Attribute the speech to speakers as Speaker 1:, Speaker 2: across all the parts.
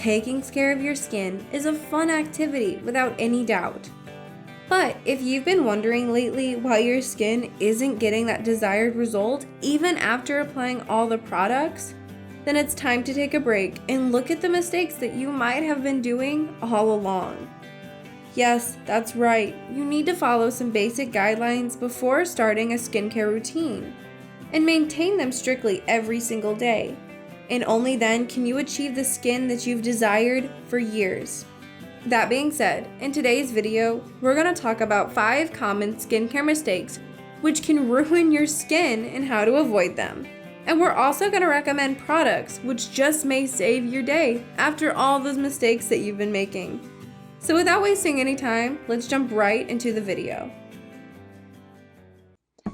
Speaker 1: taking care of your skin is a fun activity without any doubt. But if you've been wondering lately why your skin isn't getting that desired result even after applying all the products, then it's time to take a break and look at the mistakes that you might have been doing all along. Yes, that's right, you need to follow some basic guidelines before starting a skincare routine, and maintain them strictly every single day. And only then can you achieve the skin that you've desired for years. That being said, in today's video, we're going to talk about 5 common skincare mistakes which can ruin your skin and how to avoid them. And we're also going to recommend products which just may save your day after all those mistakes that you've been making. So without wasting any time, let's jump right into the video.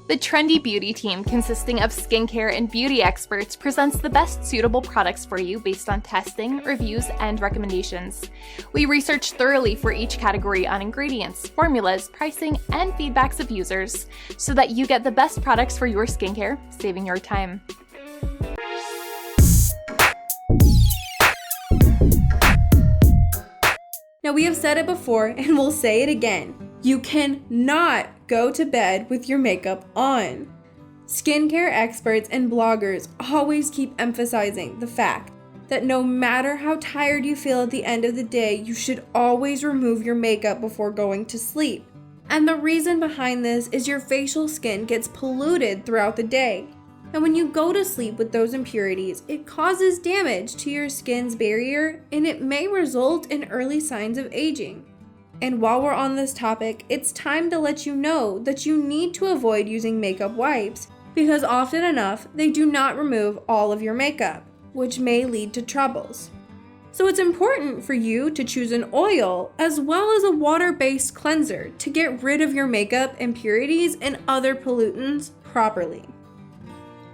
Speaker 2: The Trendy Beauty team, consisting of skincare and beauty experts, presents the best suitable products for you based on testing, reviews, and recommendations. We research thoroughly for each category on ingredients, formulas, pricing, and feedbacks of users, so that you get the best products for your skincare, saving your time.
Speaker 1: Now, we have said it before and we'll say it again. You cannot go to bed with your makeup on. Skincare experts and bloggers always keep emphasizing the fact that no matter how tired you feel at the end of the day, you should always remove your makeup before going to sleep. And the reason behind this is your facial skin gets polluted throughout the day. And when you go to sleep with those impurities, it causes damage to your skin's barrier and it may result in early signs of aging. And while we're on this topic, it's time to let you know that you need to avoid using makeup wipes because often enough, they do not remove all of your makeup, which may lead to troubles. So it's important for you to choose an oil as well as a water-based cleanser to get rid of your makeup impurities and other pollutants properly.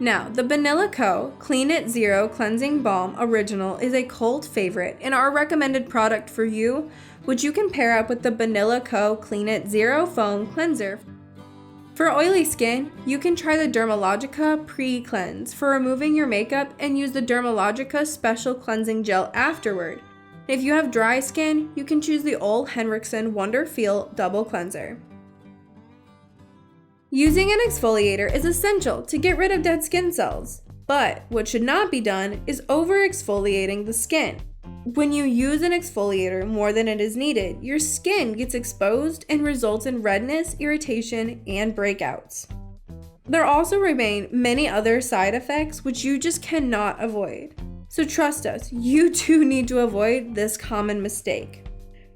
Speaker 1: Now, the Vanilla Co. Clean It Zero Cleansing Balm Original is a cult favorite and our recommended product for you, which you can pair up with the Vanilla Co. Clean It Zero Foam Cleanser. For oily skin, you can try the Dermalogica Pre-Cleanse for removing your makeup and use the Dermalogica Special Cleansing Gel afterward. If you have dry skin, you can choose the Ole Henriksen Wonder Feel Double Cleanser. Using an exfoliator is essential to get rid of dead skin cells, but what should not be done is over-exfoliating the skin. When you use an exfoliator more than it is needed, your skin gets exposed and results in redness, irritation, and breakouts. There also remain many other side effects which you just cannot avoid. So trust us, you too need to avoid this common mistake.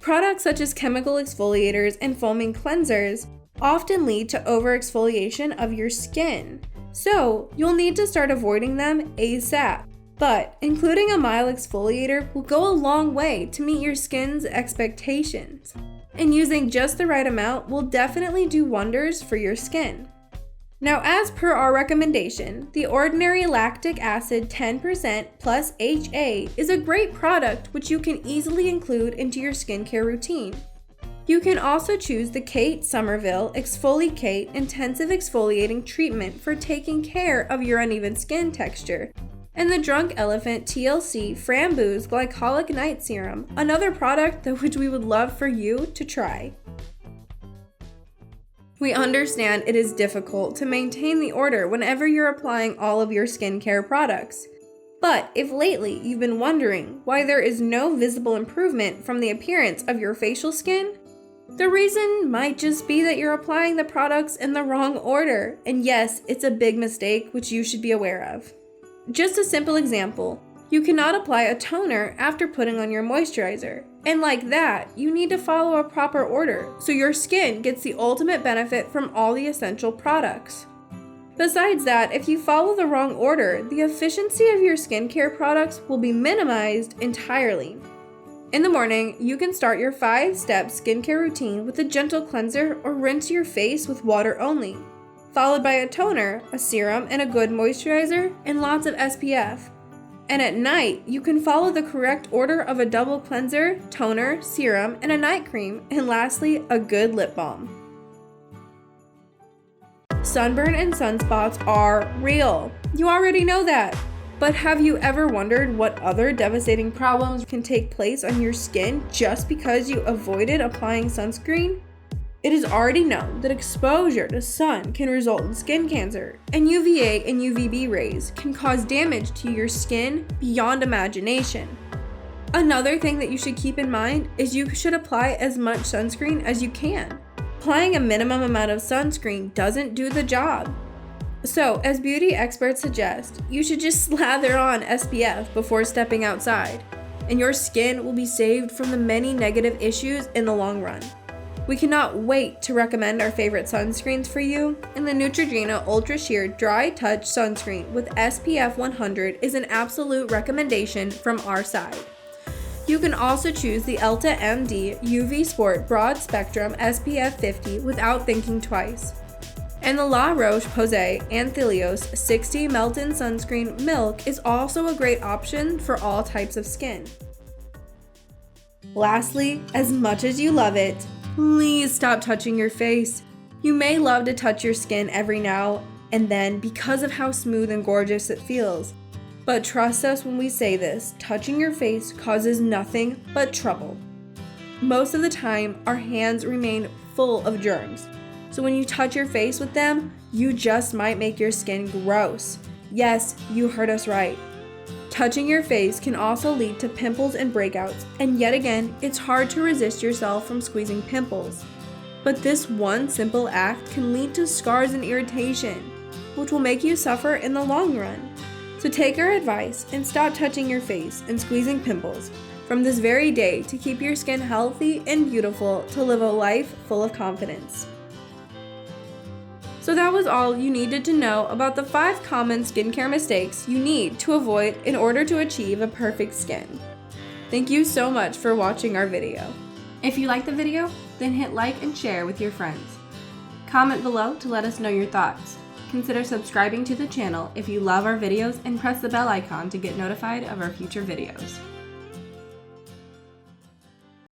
Speaker 1: Products such as chemical exfoliators and foaming cleansers often lead to over-exfoliation of your skin, so you'll need to start avoiding them ASAP. But including a mild exfoliator will go a long way to meet your skin's expectations, and using just the right amount will definitely do wonders for your skin. Now, as per our recommendation, the Ordinary Lactic Acid 10% plus HA is a great product which you can easily include into your skincare routine. You can also choose the Kate Somerville ExfoliKate Intensive Exfoliating Treatment for taking care of your uneven skin texture, and the Drunk Elephant T.L.C. Framboos Glycolic Night Serum, another product which we would love for you to try. We understand it is difficult to maintain the order whenever you're applying all of your skincare products. But if lately you've been wondering why there is no visible improvement from the appearance of your facial skin, the reason might just be that you're applying the products in the wrong order, and yes, it's a big mistake which you should be aware of. Just a simple example, you cannot apply a toner after putting on your moisturizer, and like that, you need to follow a proper order so your skin gets the ultimate benefit from all the essential products. Besides that, if you follow the wrong order, the efficiency of your skincare products will be minimized entirely. In the morning, you can start your 5-step skincare routine with a gentle cleanser or rinse your face with water only, followed by a toner, a serum, and a good moisturizer, and lots of SPF. And at night, you can follow the correct order of a double cleanser, toner, serum, and a night cream, and lastly, a good lip balm. Sunburn and sunspots are real. You already know that. But have you ever wondered what other devastating problems can take place on your skin just because you avoided applying sunscreen? It is already known that exposure to sun can result in skin cancer, and UVA and UVB rays can cause damage to your skin beyond imagination. Another thing that you should keep in mind is you should apply as much sunscreen as you can. Applying a minimum amount of sunscreen doesn't do the job. So, as beauty experts suggest, you should just slather on SPF before stepping outside, and your skin will be saved from the many negative issues in the long run. We cannot wait to recommend our favorite sunscreens for you, and the Neutrogena Ultra Sheer Dry Touch Sunscreen with SPF 100 is an absolute recommendation from our side. You can also choose the EltaMD UV Sport Broad Spectrum SPF 50 without thinking twice. And the La Roche-Posay Anthelios 60 Melt-In Sunscreen Milk is also a great option for all types of skin. Lastly, as much as you love it, please stop touching your face. You may love to touch your skin every now and then because of how smooth and gorgeous it feels. But trust us when we say this, touching your face causes nothing but trouble. Most of the time, our hands remain full of germs. So when you touch your face with them, you just might make your skin gross. Yes, you heard us right. Touching your face can also lead to pimples and breakouts, and yet again, it's hard to resist yourself from squeezing pimples. But this one simple act can lead to scars and irritation, which will make you suffer in the long run. So take our advice and stop touching your face and squeezing pimples from this very day to keep your skin healthy and beautiful to live a life full of confidence. So that was all you needed to know about the 5 common skincare mistakes you need to avoid in order to achieve a perfect skin. Thank you so much for watching our video. If you liked the video, then hit like and share with your friends. Comment below to let us know your thoughts. Consider subscribing to the channel if you love our videos and press the bell icon to get notified of our future videos.